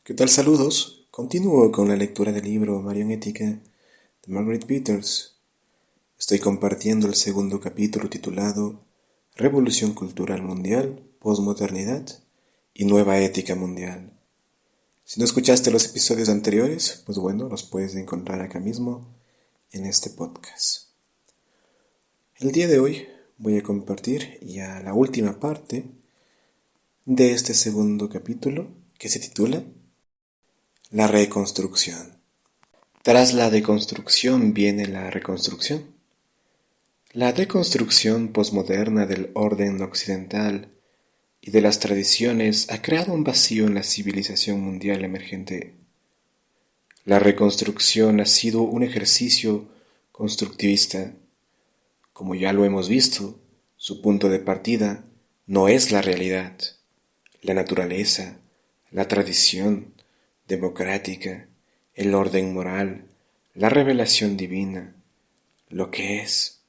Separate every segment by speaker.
Speaker 1: ¿Qué tal? Saludos. Continúo con la lectura del libro Marionética de Margaret Peters. Estoy compartiendo el segundo capítulo titulado Revolución Cultural Mundial, Posmodernidad y Nueva Ética Mundial. Si no escuchaste los episodios anteriores, pues bueno, los puedes encontrar acá mismo en este podcast. El día de hoy voy a compartir ya la última parte de este segundo capítulo que se titula La reconstrucción. Tras la deconstrucción viene la reconstrucción. La deconstrucción posmoderna del orden occidental y de las tradiciones ha creado un vacío en la civilización mundial emergente. La reconstrucción ha sido un ejercicio constructivista. Como ya lo hemos visto, su punto de partida no es la realidad, la naturaleza, la tradición democrática, el orden moral, la revelación divina, lo que es.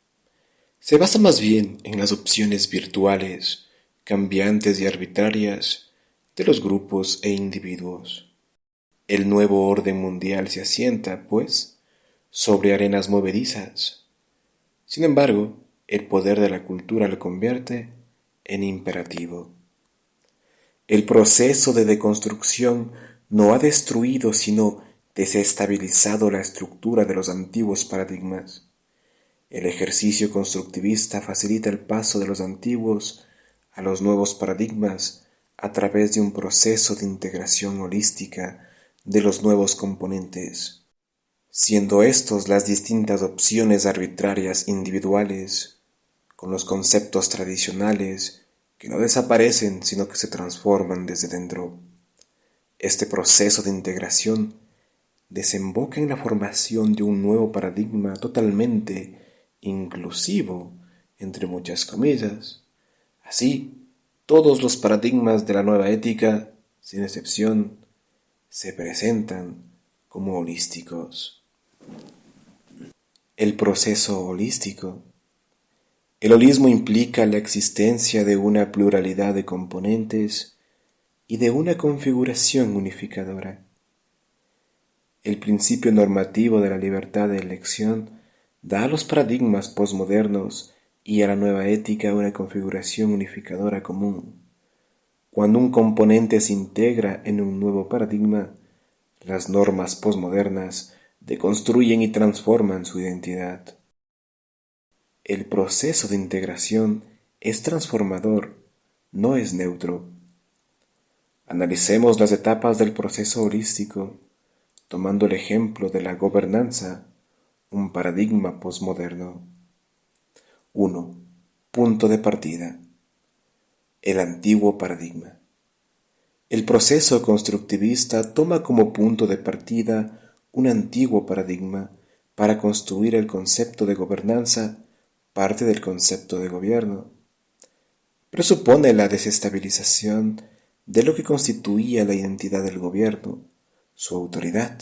Speaker 1: Se basa más bien en las opciones virtuales, cambiantes y arbitrarias de los grupos e individuos. El nuevo orden mundial se asienta, pues, sobre arenas movedizas. Sin embargo, el poder de la cultura lo convierte en imperativo. El proceso de deconstrucción no ha destruido sino desestabilizado la estructura de los antiguos paradigmas. El ejercicio constructivista facilita el paso de los antiguos a los nuevos paradigmas a través de un proceso de integración holística de los nuevos componentes, siendo estos las distintas opciones arbitrarias individuales, con los conceptos tradicionales que no desaparecen sino que se transforman desde dentro. Este proceso de integración desemboca en la formación de un nuevo paradigma totalmente inclusivo, entre muchas comillas. Así, todos los paradigmas de la nueva ética, sin excepción, se presentan como holísticos. El proceso holístico. El holismo implica la existencia de una pluralidad de componentes y de una configuración unificadora. El principio normativo de la libertad de elección da a los paradigmas posmodernos y a la nueva ética una configuración unificadora común. Cuando un componente se integra en un nuevo paradigma, las normas posmodernas deconstruyen y transforman su identidad. El proceso de integración es transformador, no es neutro. Analicemos las etapas del proceso holístico, tomando el ejemplo de la gobernanza, un paradigma posmoderno. 1. Punto de partida. El antiguo paradigma. El proceso constructivista toma como punto de partida un antiguo paradigma para construir el concepto de gobernanza, parte del concepto de gobierno. Presupone la desestabilización de lo que constituía la identidad del gobierno, su autoridad,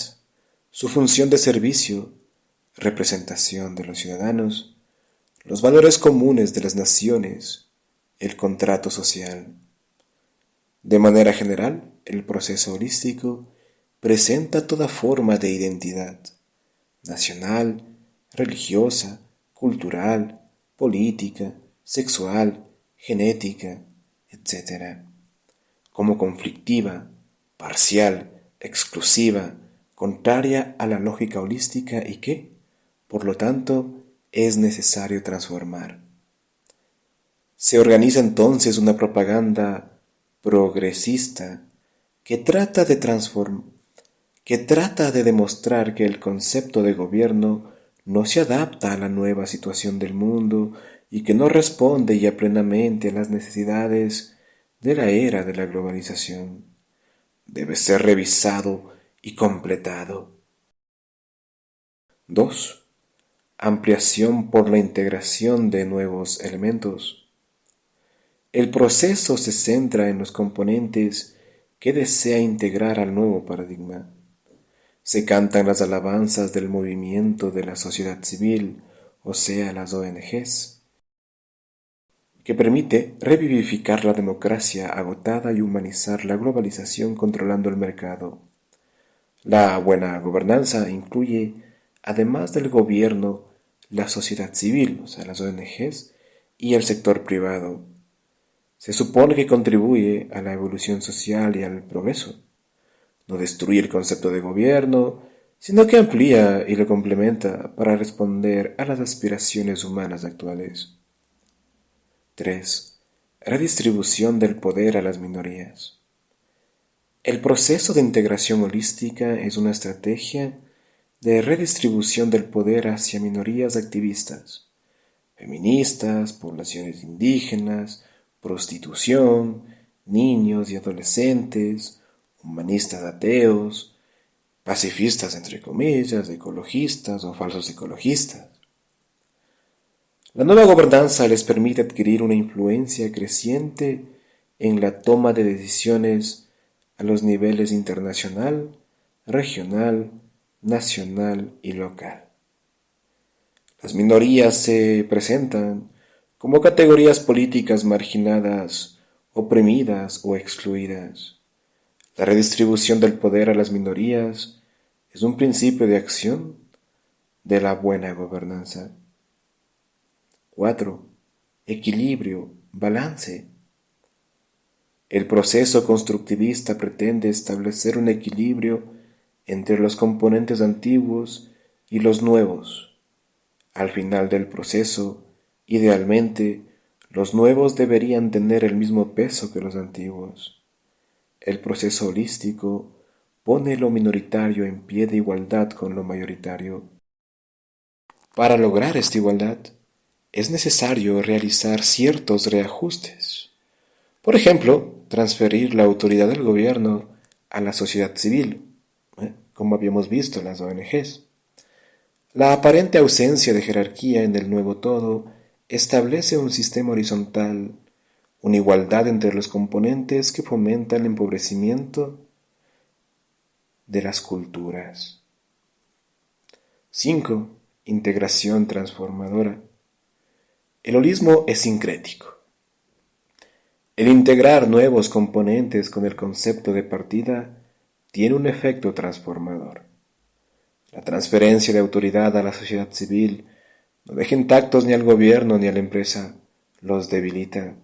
Speaker 1: su función de servicio, representación de los ciudadanos, los valores comunes de las naciones, el contrato social. De manera general, el proceso holístico presenta toda forma de identidad, nacional, religiosa, cultural, política, sexual, genética, etc., como conflictiva, parcial, exclusiva, contraria a la lógica holística y que, por lo tanto, es necesario transformar. Se organiza entonces una propaganda progresista que trata de demostrar que el concepto de gobierno no se adapta a la nueva situación del mundo y que no responde ya plenamente a las necesidades de la era de la globalización. Debe ser revisado y completado. 2. Ampliación por la integración de nuevos elementos. El proceso se centra en los componentes que desea integrar al nuevo paradigma. Se cantan las alabanzas del movimiento de la sociedad civil, o sea, las ONGs, que permite revivificar la democracia agotada y humanizar la globalización controlando el mercado. La buena gobernanza incluye, además del gobierno, la sociedad civil, o sea, las ONGs, y el sector privado. Se supone que contribuye a la evolución social y al progreso. No destruye el concepto de gobierno, sino que amplía y lo complementa para responder a las aspiraciones humanas actuales. 3. Redistribución del poder a las minorías. El proceso de integración holística es una estrategia de redistribución del poder hacia minorías activistas, feministas, poblaciones indígenas, prostitución, niños y adolescentes, humanistas ateos, pacifistas entre comillas, ecologistas o falsos ecologistas. La nueva gobernanza les permite adquirir una influencia creciente en la toma de decisiones a los niveles internacional, regional, nacional y local. Las minorías se presentan como categorías políticas marginadas, oprimidas o excluidas. La redistribución del poder a las minorías es un principio de acción de la buena gobernanza. 4. Equilibrio, balance. El proceso constructivista pretende establecer un equilibrio entre los componentes antiguos y los nuevos. Al final del proceso, idealmente, los nuevos deberían tener el mismo peso que los antiguos. El proceso holístico pone lo minoritario en pie de igualdad con lo mayoritario. Para lograr esta igualdad, es necesario realizar ciertos reajustes. Por ejemplo, transferir la autoridad del gobierno a la sociedad civil, como habíamos visto en las ONGs. La aparente ausencia de jerarquía en el nuevo todo establece un sistema horizontal, una igualdad entre los componentes que fomenta el empobrecimiento de las culturas. 5. Integración transformadora. El holismo es sincrético. El integrar nuevos componentes con el concepto de partida tiene un efecto transformador. La transferencia de autoridad a la sociedad civil no deja intactos ni al gobierno ni a la empresa, los debilita.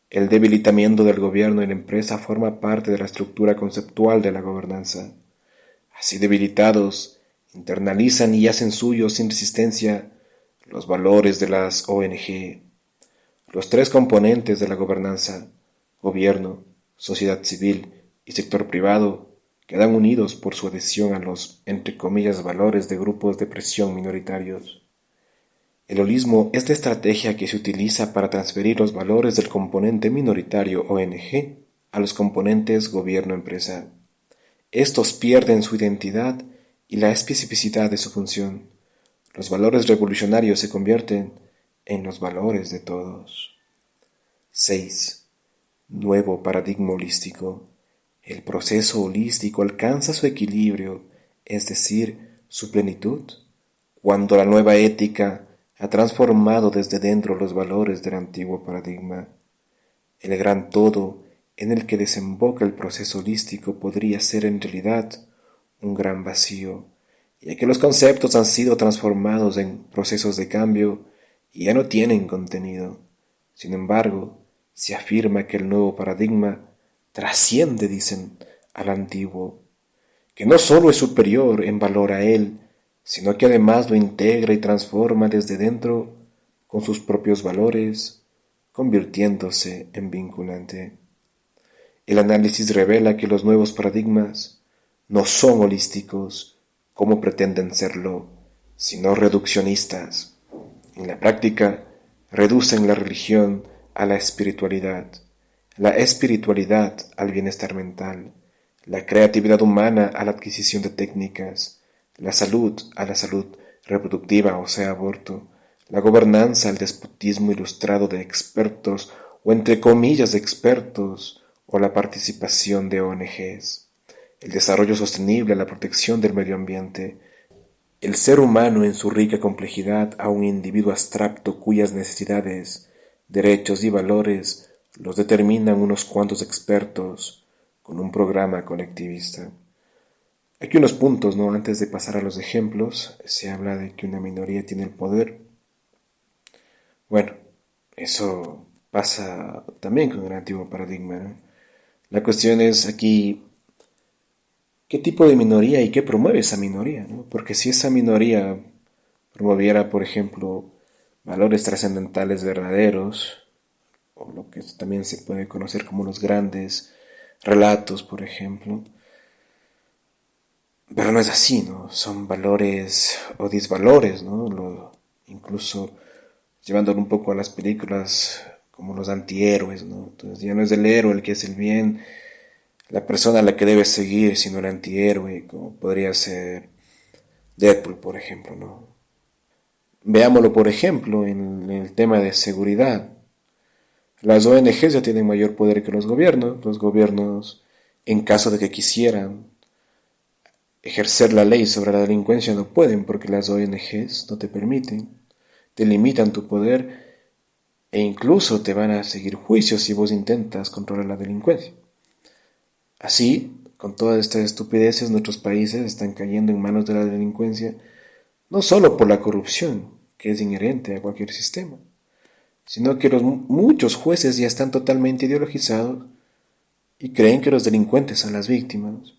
Speaker 1: El debilitamiento del gobierno y la empresa forma parte de la estructura conceptual de la gobernanza. Así debilitados, internalizan y hacen suyos sin resistencia los valores de las ONG. Los tres componentes de la gobernanza, gobierno, sociedad civil y sector privado, quedan unidos por su adhesión a los, entre comillas, valores de grupos de presión minoritarios. El holismo es la estrategia que se utiliza para transferir los valores del componente minoritario ONG a los componentes gobierno-empresa. Estos pierden su identidad y la especificidad de su función. Los valores revolucionarios se convierten en los valores de todos. 6. Nuevo paradigma holístico. El proceso holístico alcanza su equilibrio, es decir, su plenitud, cuando la nueva ética ha transformado desde dentro los valores del antiguo paradigma. El gran todo en el que desemboca el proceso holístico podría ser en realidad un gran vacío, ya que los conceptos han sido transformados en procesos de cambio y ya no tienen contenido. Sin embargo, se afirma que el nuevo paradigma trasciende, dicen, al antiguo, que no solo es superior en valor a él, sino que además lo integra y transforma desde dentro con sus propios valores, convirtiéndose en vinculante. El análisis revela que los nuevos paradigmas no son holísticos como pretenden serlo, sino reduccionistas. En la práctica, reducen la religión a la espiritualidad al bienestar mental, la creatividad humana a la adquisición de técnicas, la salud a la salud reproductiva, o sea, aborto, la gobernanza al despotismo ilustrado de expertos o entre comillas de expertos, o la participación de ONGs, el desarrollo sostenible a la protección del medio ambiente, el ser humano en su rica complejidad a un individuo abstracto cuyas necesidades, derechos y valores los determinan unos cuantos expertos con un programa colectivista. Aquí unos puntos, ¿no? Antes de pasar a los ejemplos, se habla de que una minoría tiene el poder. Bueno, eso pasa también con el antiguo paradigma, ¿no? La cuestión es aquí, ¿qué tipo de minoría y qué promueve esa minoría, ¿no? Porque si esa minoría promoviera, por ejemplo, valores trascendentales verdaderos, o lo que también se puede conocer como los grandes relatos, por ejemplo, pero no es así, ¿no? Son valores o disvalores, ¿no? Incluso llevándolo un poco a las películas como los antihéroes, ¿no? Entonces ya no es el héroe el que es el bien, la persona a la que debes seguir, sino el antihéroe, como podría ser Deadpool, por ejemplo, ¿no? Veámoslo, por ejemplo, en el tema de seguridad. Las ONGs ya tienen mayor poder que los gobiernos, en caso de que quisieran ejercer la ley sobre la delincuencia, no pueden porque las ONGs no te permiten, te limitan tu poder e incluso te van a seguir juicios si vos intentas controlar la delincuencia. Así, con todas estas estupideces, nuestros países están cayendo en manos de la delincuencia, no solo por la corrupción, que es inherente a cualquier sistema, sino que muchos jueces ya están totalmente ideologizados y creen que los delincuentes son las víctimas.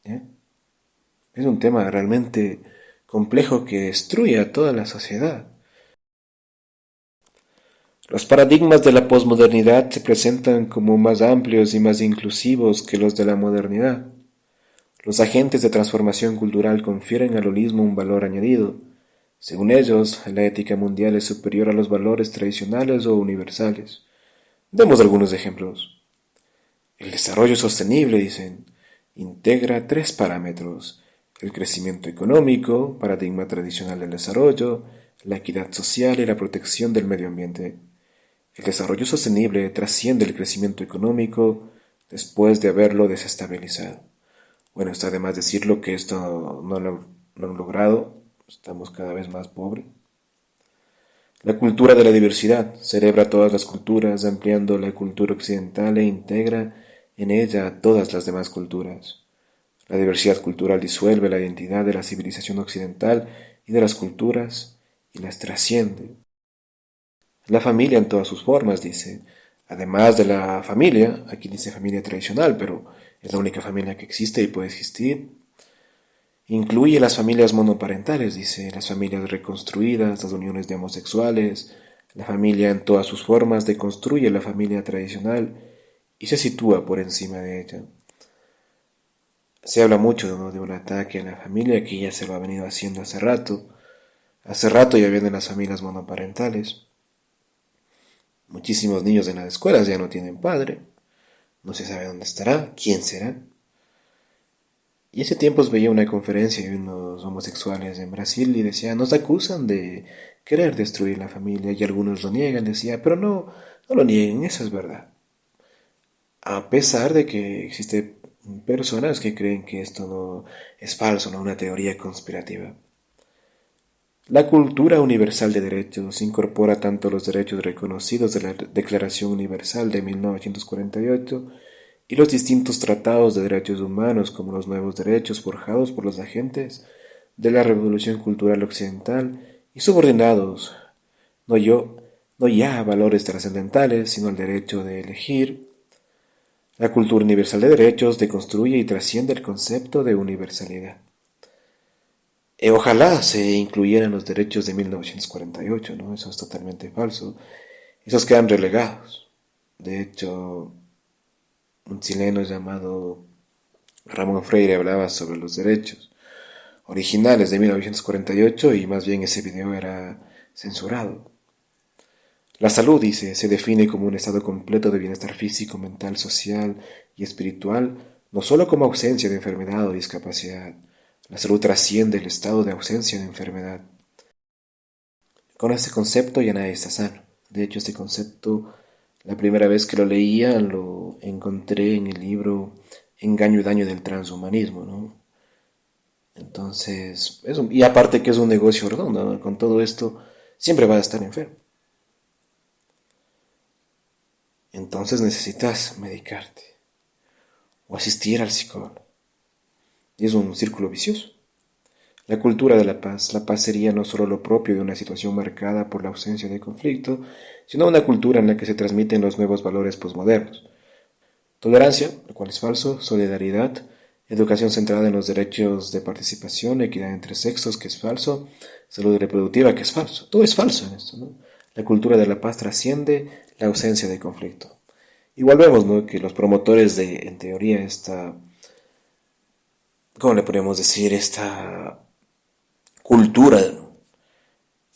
Speaker 1: ¿Ya? Es un tema realmente complejo que destruye a toda la sociedad. Los paradigmas de la posmodernidad se presentan como más amplios y más inclusivos que los de la modernidad. Los agentes de transformación cultural confieren al holismo un valor añadido. Según ellos, la ética mundial es superior a los valores tradicionales o universales. Demos algunos ejemplos. El desarrollo sostenible, dicen, integra tres parámetros: el crecimiento económico, paradigma tradicional del desarrollo, la equidad social y la protección del medio ambiente. El desarrollo sostenible trasciende el crecimiento económico después de haberlo desestabilizado. Bueno, está de más decirlo que esto no han logrado, estamos cada vez más pobres. La cultura de la diversidad celebra todas las culturas, ampliando la cultura occidental e integra en ella a todas las demás culturas. La diversidad cultural disuelve la identidad de la civilización occidental y de las culturas y las trasciende. La familia en todas sus formas, dice. Además de la familia, aquí dice familia tradicional, pero es la única familia que existe y puede existir. Incluye las familias monoparentales, dice, las familias reconstruidas, las uniones de homosexuales, la familia en todas sus formas deconstruye la familia tradicional y se sitúa por encima de ella. Se habla mucho, ¿no?, de un ataque a la familia que ya se lo ha venido haciendo hace rato. Hace rato ya vienen las familias monoparentales. Muchísimos niños en las escuelas ya no tienen padre. No se sabe dónde estará, quién será. Y hace tiempos veía una conferencia de unos homosexuales en Brasil y decía, nos acusan de querer destruir la familia y algunos lo niegan, decía, pero no, no lo nieguen, eso es verdad. A pesar de que existen personas que creen que esto no es falso, no una teoría conspirativa. La cultura universal de derechos incorpora tanto los derechos reconocidos de la Declaración Universal de 1948 y los distintos tratados de derechos humanos como los nuevos derechos forjados por los agentes de la Revolución Cultural Occidental y subordinados no, no ya a valores trascendentales, sino al derecho de elegir. La cultura universal de derechos deconstruye y trasciende el concepto de universalidad. Ojalá se incluyeran los derechos de 1948, ¿no? Eso es totalmente falso. Esos quedan relegados. De hecho, un chileno llamado Ramón Freire hablaba sobre los derechos originales de 1948 y más bien ese video era censurado. La salud, dice, se define como un estado completo de bienestar físico, mental, social y espiritual, no solo como ausencia de enfermedad o discapacidad. La salud trasciende el estado de ausencia de enfermedad. Con este concepto ya nadie está sano. De hecho, este concepto, la primera vez que lo leía, lo encontré en el libro Engaño y daño del transhumanismo, ¿no? Entonces, y aparte que es un negocio redondo, ¿no? Con todo esto, siempre vas a estar enfermo. Entonces necesitas medicarte o asistir al psicólogo. y es un círculo vicioso. La cultura de la paz. La paz sería no solo lo propio de una situación marcada por la ausencia de conflicto, sino una cultura en la que se transmiten los nuevos valores posmodernos. Tolerancia, lo cual es falso, solidaridad, educación centrada en los derechos de participación, equidad entre sexos, que es falso, salud reproductiva, que es falso. Todo es falso en esto, ¿no? La cultura de la paz trasciende la ausencia de conflicto. Igual vemos, ¿no?, que los promotores de, en teoría, ¿cómo le podríamos decir? Esta cultura, ¿no?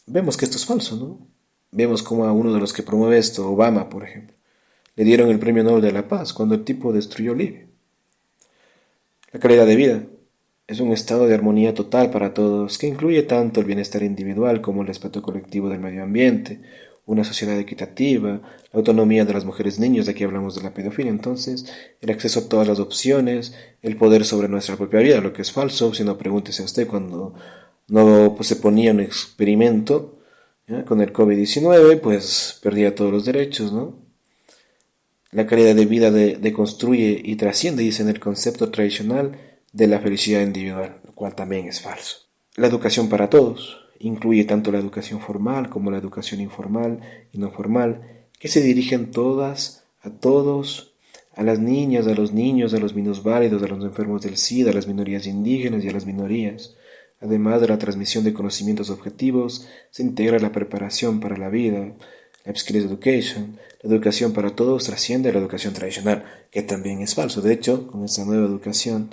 Speaker 1: Vemos que esto es falso, ¿no? Vemos como a uno de los que promueve esto, Obama, por ejemplo, le dieron el Premio Nobel de la Paz cuando el tipo destruyó Libia. La calidad de vida es un estado de armonía total para todos que incluye tanto el bienestar individual como el respeto colectivo del medio ambiente, una sociedad equitativa, la autonomía de las mujeres y niños, de aquí hablamos de la pedofilia entonces, el acceso a todas las opciones, el poder sobre nuestra propia vida, lo que es falso, si no pregúntese a usted cuando no pues, se ponía un experimento, ¿ya?, con el COVID-19, pues perdía todos los derechos, ¿no? La calidad de vida deconstruye y trasciende, dice, en el concepto tradicional de la felicidad individual, lo cual también es falso. La educación para todos incluye tanto la educación formal como la educación informal y no formal, que se dirigen todas a todos, a las niñas, a los niños, a los minusválidos, a los enfermos del SIDA, a las minorías indígenas y a las minorías. Además de la transmisión de conocimientos objetivos, se integra la preparación para la vida, la Skills Education. La educación para todos trasciende a la educación tradicional, que también es falso. De hecho, con esta nueva educación,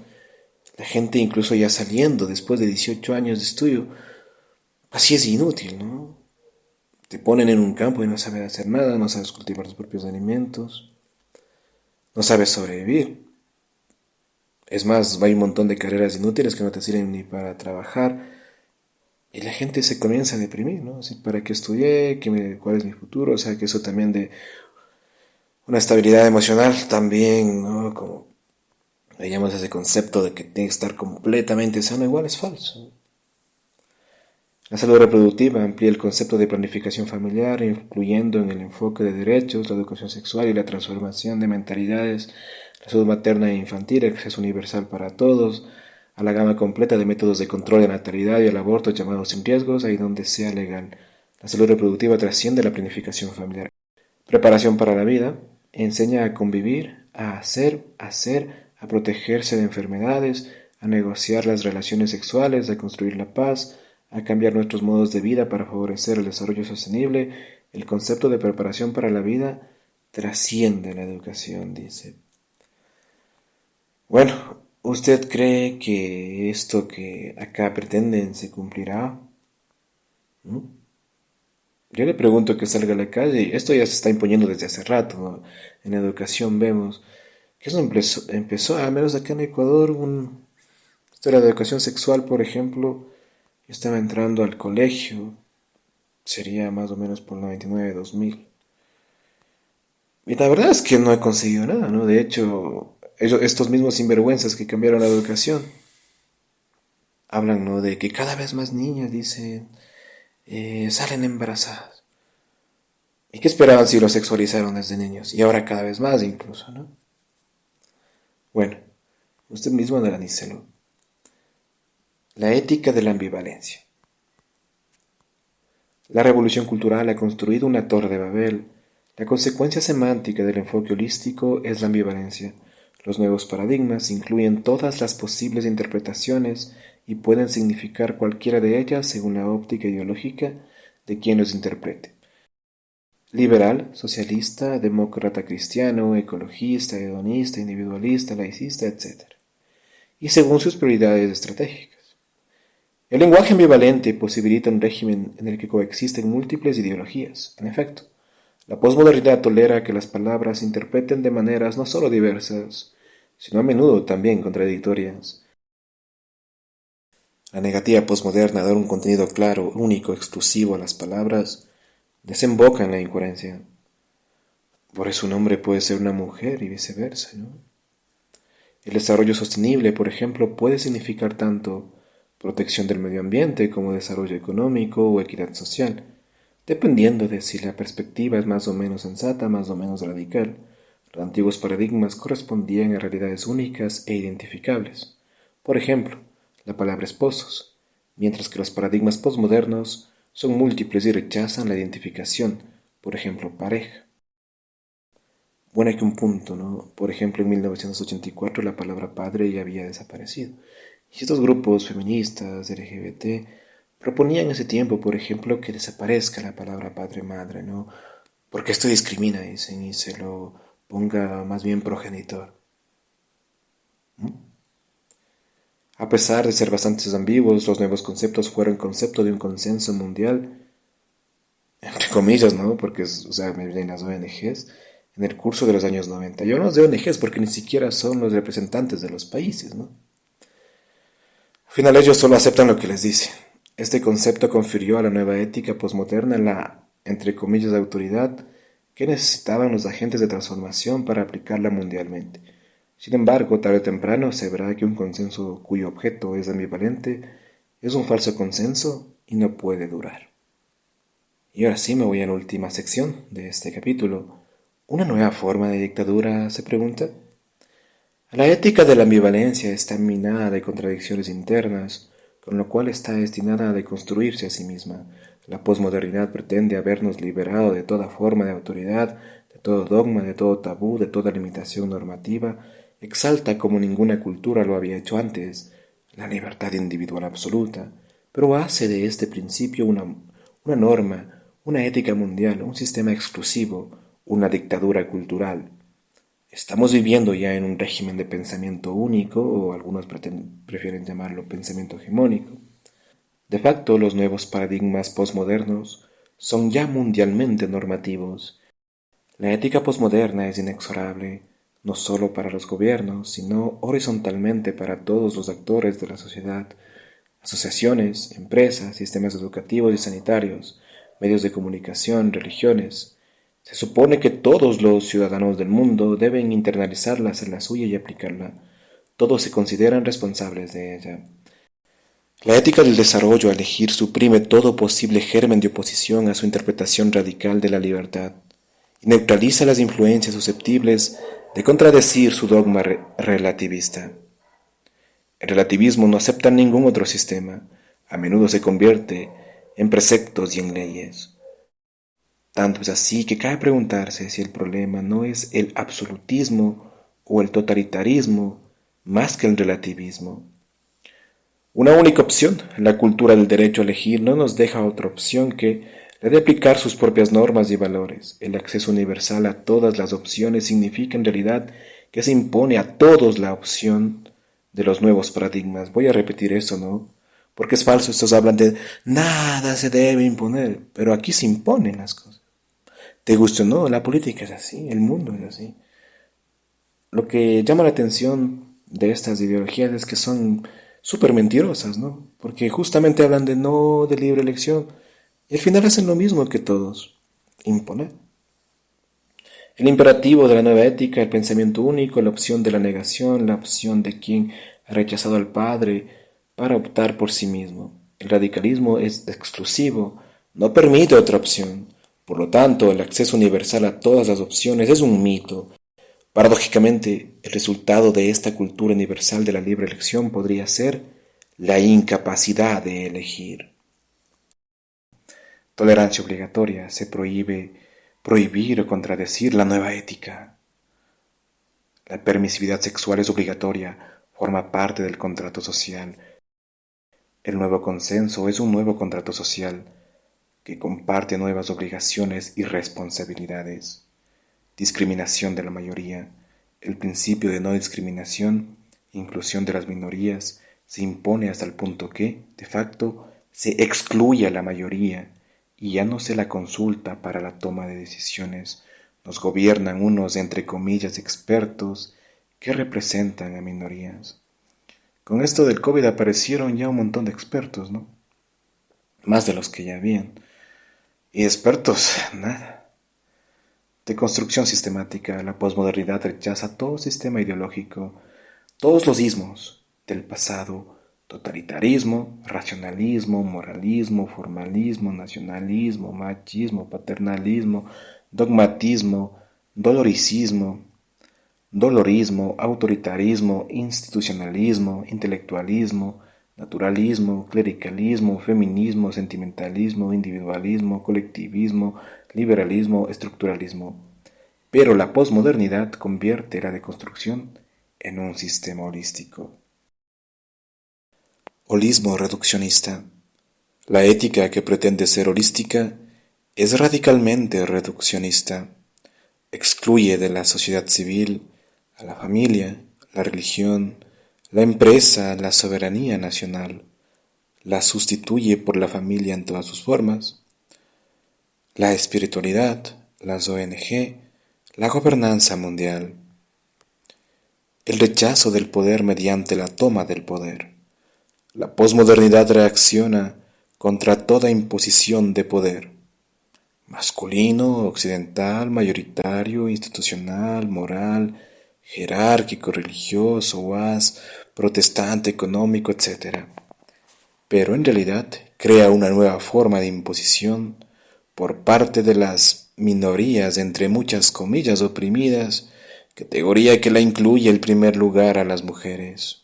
Speaker 1: la gente incluso ya saliendo después de 18 años de estudio, así es inútil, ¿no? Te ponen en un campo y no sabes hacer nada, no sabes cultivar tus propios alimentos, no sabes sobrevivir. Es más, hay un montón de carreras inútiles que no te sirven ni para trabajar. Y la gente se comienza a deprimir, ¿no? Así, ¿para qué estudié? ¿Cuál es mi futuro? O sea, que eso también de una estabilidad emocional también, ¿no? Como veíamos ese concepto de que tiene que estar completamente sano, igual es falso. La salud reproductiva amplía el concepto de planificación familiar, incluyendo en el enfoque de derechos, la educación sexual y la transformación de mentalidades, la salud materna e infantil, el acceso universal para todos, a la gama completa de métodos de control de natalidad y al aborto llamados sin riesgos, ahí donde sea legal. La salud reproductiva trasciende la planificación familiar. Preparación para la vida enseña a convivir, a protegerse de enfermedades, a negociar las relaciones sexuales, a construir la paz, a cambiar nuestros modos de vida para favorecer el desarrollo sostenible. El concepto de preparación para la vida trasciende la educación, dice. Bueno, ¿usted cree que esto que acá pretenden se cumplirá? ¿Mm? Yo le pregunto que salga a la calle y esto ya se está imponiendo desde hace rato, ¿no? En educación vemos que eso empezó, al menos acá en Ecuador, esto era de educación sexual, por ejemplo. Yo estaba entrando al colegio, sería más o menos por 99, 2000. Y la verdad es que no he conseguido nada, ¿no? De hecho, estos mismos sinvergüenzas que cambiaron la educación hablan, ¿no?, de que cada vez más niñas, dicen, salen embarazadas. ¿Y qué esperaban si lo sexualizaron desde niños? Y ahora cada vez más incluso, ¿no? Bueno, usted mismo analícelo. La ética de la ambivalencia. La revolución cultural ha construido una torre de Babel. La consecuencia semántica del enfoque holístico es la ambivalencia. Los nuevos paradigmas incluyen todas las posibles interpretaciones y pueden significar cualquiera de ellas según la óptica ideológica de quien los interprete. Liberal, socialista, demócrata cristiano, ecologista, hedonista, individualista, laicista, etc. Y según sus prioridades estratégicas. El lenguaje ambivalente posibilita un régimen en el que coexisten múltiples ideologías. En efecto, la posmodernidad tolera que las palabras se interpreten de maneras no solo diversas, sino a menudo también contradictorias. La negativa posmoderna a dar un contenido claro, único, exclusivo a las palabras desemboca en la incoherencia. Por eso un hombre puede ser una mujer y viceversa, ¿no? El desarrollo sostenible, por ejemplo, puede significar tanto protección del medio ambiente como desarrollo económico o equidad social, dependiendo de si la perspectiva es más o menos sensata, más o menos radical. Los antiguos paradigmas correspondían a realidades únicas e identificables. Por ejemplo, la palabra esposos, mientras que los paradigmas posmodernos son múltiples y rechazan la identificación, por ejemplo, pareja. Bueno, hay que un punto, ¿no? Por ejemplo, en 1984 la palabra padre ya había desaparecido. Y estos grupos feministas, LGBT, proponían en ese tiempo, por ejemplo, que desaparezca la palabra padre-madre, ¿no? Porque esto discrimina, dicen, y se lo ponga más bien progenitor. ¿Mm? A pesar de ser bastante ambiguos, los nuevos conceptos fueron concepto de un consenso mundial, entre comillas, ¿no? Porque, o sea, me vienen las ONGs, en el curso de los años 90. Yo no de ONGs porque ni siquiera son los representantes de los países, ¿no? Al final ellos solo aceptan lo que les dice. Este concepto confirió a la nueva ética posmoderna la, entre comillas, autoridad que necesitaban los agentes de transformación para aplicarla mundialmente. Sin embargo, tarde o temprano se verá que un consenso cuyo objeto es ambivalente es un falso consenso y no puede durar. Y ahora sí me voy a la última sección de este capítulo. ¿Una nueva forma de dictadura? Se pregunta. La ética de la ambivalencia está minada de contradicciones internas, con lo cual está destinada a deconstruirse a sí misma. La posmodernidad pretende habernos liberado de toda forma de autoridad, de todo dogma, de todo tabú, de toda limitación normativa. Exalta como ninguna cultura lo había hecho antes, la libertad individual absoluta, pero hace de este principio una norma, una ética mundial, un sistema exclusivo, una dictadura cultural. Estamos viviendo ya en un régimen de pensamiento único, o algunos prefieren llamarlo pensamiento hegemónico. De facto, los nuevos paradigmas posmodernos son ya mundialmente normativos. La ética posmoderna es inexorable, no solo para los gobiernos, sino horizontalmente para todos los actores de la sociedad, asociaciones, empresas, sistemas educativos y sanitarios, medios de comunicación, religiones. Se supone que todos los ciudadanos del mundo deben internalizarla, hacer la suya y aplicarla. Todos se consideran responsables de ella. La ética del desarrollo a elegir suprime todo posible germen de oposición a su interpretación radical de la libertad y neutraliza las influencias susceptibles de contradecir su dogma relativista. El relativismo no acepta ningún otro sistema, a menudo se convierte en preceptos y en leyes. Tanto es así que cabe preguntarse si el problema no es el absolutismo o el totalitarismo más que el relativismo. Una única opción, la cultura del derecho a elegir, no nos deja otra opción que la de aplicar sus propias normas y valores. El acceso universal a todas las opciones significa en realidad que se impone a todos la opción de los nuevos paradigmas. Voy a repetir eso, ¿no? Porque es falso, estos hablan de nada se debe imponer, pero aquí se imponen las cosas. ¿Te gusta o no? La política es así, el mundo es así. Lo que llama la atención de estas ideologías es que son súper mentirosas, ¿no? Porque justamente hablan de no de libre elección y al final hacen lo mismo que todos, imponer. El imperativo de la nueva ética, el pensamiento único, la opción de la negación, la opción de quien ha rechazado al Padre para optar por sí mismo. El radicalismo es exclusivo, no permite otra opción. Por lo tanto, el acceso universal a todas las opciones es un mito. Paradójicamente, el resultado de esta cultura universal de la libre elección podría ser la incapacidad de elegir. Tolerancia obligatoria. Se prohíbe prohibir o contradecir la nueva ética. La permisividad sexual es obligatoria, forma parte del contrato social. El nuevo consenso es un nuevo contrato social que comparte nuevas obligaciones y responsabilidades. Discriminación de la mayoría. El principio de no discriminación, inclusión de las minorías, se impone hasta el punto que, de facto, se excluye a la mayoría y ya no se la consulta para la toma de decisiones. Nos gobiernan unos, entre comillas, expertos que representan a minorías. Con esto del COVID aparecieron ya un montón de expertos, ¿no? Más de los que ya habían. Y expertos, nada. De construcción sistemática, la posmodernidad rechaza todo sistema ideológico, todos los ismos del pasado, totalitarismo, racionalismo, moralismo, formalismo, nacionalismo, machismo, paternalismo, dogmatismo, doloricismo. dolorismo, autoritarismo, institucionalismo, intelectualismo, naturalismo, clericalismo, feminismo, sentimentalismo, individualismo, colectivismo, liberalismo, estructuralismo. Pero la posmodernidad convierte la deconstrucción en un sistema holístico. Holismo reduccionista. La ética que pretende ser holística es radicalmente reduccionista. Excluye de la sociedad civil a la familia, la religión, la empresa, la soberanía nacional. La sustituye por la familia en todas sus formas. La espiritualidad, las ONG, la gobernanza mundial. El rechazo del poder mediante la toma del poder. La posmodernidad reacciona contra toda imposición de poder, masculino, occidental, mayoritario, institucional, moral, jerárquico, religioso, oas, protestante, económico, etc. Pero en realidad crea una nueva forma de imposición por parte de las minorías, entre muchas comillas oprimidas, categoría que la incluye en primer lugar a las mujeres.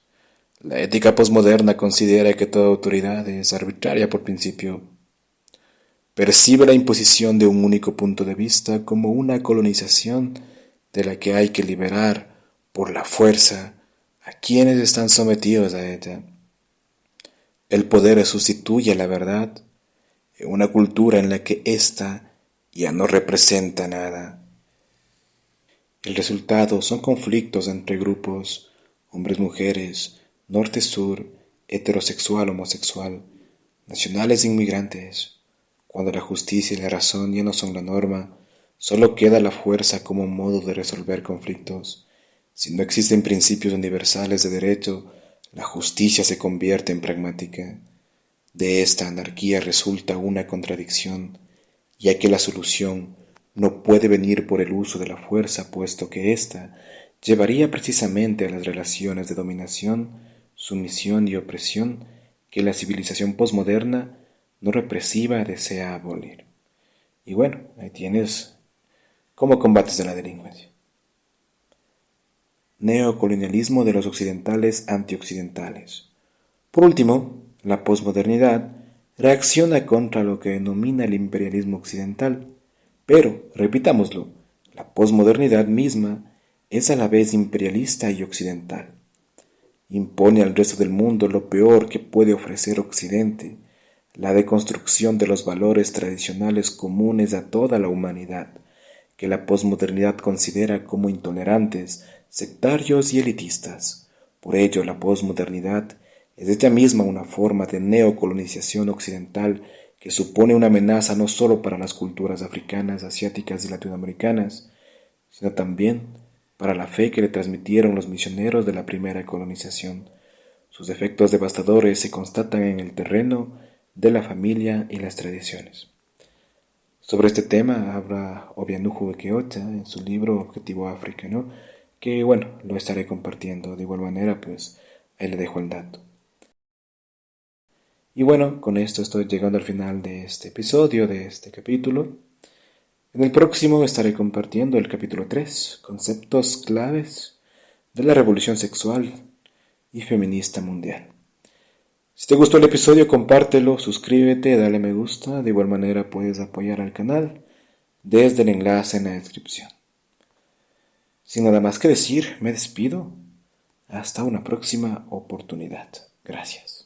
Speaker 1: La ética posmoderna considera que toda autoridad es arbitraria por principio. Percibe la imposición de un único punto de vista como una colonización de la que hay que liberar por la fuerza a quienes están sometidos a ella. El poder sustituye la verdad en una cultura en la que ésta ya no representa nada. El resultado son conflictos entre grupos, hombres-mujeres, norte-sur, heterosexual-homosexual, nacionales e inmigrantes. Cuando la justicia y la razón ya no son la norma, solo queda la fuerza como modo de resolver conflictos. Si no existen principios universales de derecho, la justicia se convierte en pragmática. De esta anarquía resulta una contradicción, ya que la solución no puede venir por el uso de la fuerza, puesto que ésta llevaría precisamente a las relaciones de dominación, sumisión y opresión que la civilización posmoderna no represiva desea abolir. Y bueno, ahí tienes cómo combates de la delincuencia. Neocolonialismo de los occidentales antioccidentales. Por último, la posmodernidad reacciona contra lo que denomina el imperialismo occidental, pero, repitámoslo, la posmodernidad misma es a la vez imperialista y occidental. Impone al resto del mundo lo peor que puede ofrecer Occidente, la deconstrucción de los valores tradicionales comunes a toda la humanidad, que la posmodernidad considera como intolerantes, sectarios y elitistas. Por ello, la posmodernidad es ella misma una forma de neocolonización occidental que supone una amenaza no solo para las culturas africanas, asiáticas y latinoamericanas, sino también para la fe que le transmitieron los misioneros de la primera colonización. Sus efectos devastadores se constatan en el terreno de la familia y las tradiciones. Sobre este tema habla Obianuju Ekeocha en su libro Objetivo África, ¿no? Que bueno, lo estaré compartiendo de igual manera, pues ahí le dejo el dato. Y bueno, con esto estoy llegando al final de este episodio, de este capítulo. En el próximo estaré compartiendo el capítulo 3, conceptos claves de la revolución sexual y feminista mundial. Si te gustó el episodio, compártelo, suscríbete, dale me gusta. De igual manera puedes apoyar al canal desde el enlace en la descripción. Sin nada más que decir, me despido. Hasta una próxima oportunidad. Gracias.